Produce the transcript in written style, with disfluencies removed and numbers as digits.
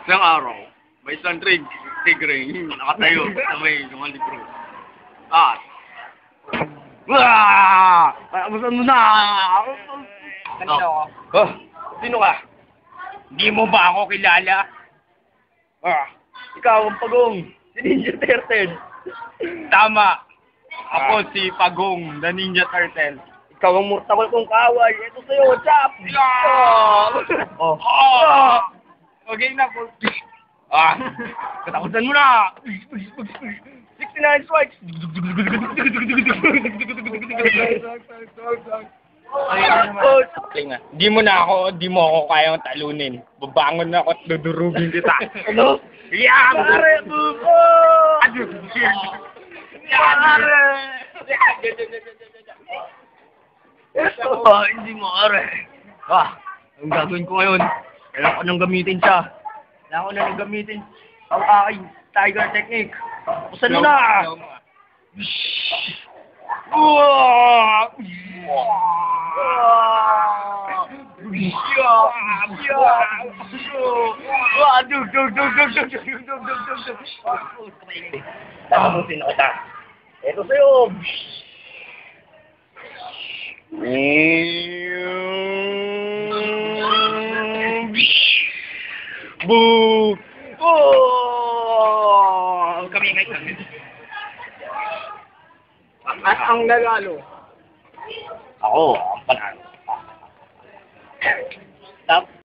Isang araw, may isang tigre nakatayo sa may mga libro. At, Abusan mo na! Kanino ako? Oh, sino ka? Hindi mo ba ako kilala? Ikaw ang pagong. Si Ninja Turtle. Tama. Ako si Pagong, the Ninja Turtle. Ikaw ang mortal kong kaway. Ito sa'yo, chap! Oh. Okay na po. Katakutan mo na! 69 strikes! Di mo ako kayang talunin. Babangon na ako at dudurugin kita. Ano? Yeah! Pare! Hindi mo, are. Ang gagawin ko ngayon, kailangan ko nang gamitin siya. Kailangan ko nang gamitin ang aking tiger technique. Kusan mo na! Tatapusin na kita. Ito sa'yo! Boo! Oh! Kami ngayon. At ang nagalo. Ako, ang panalo. Tap.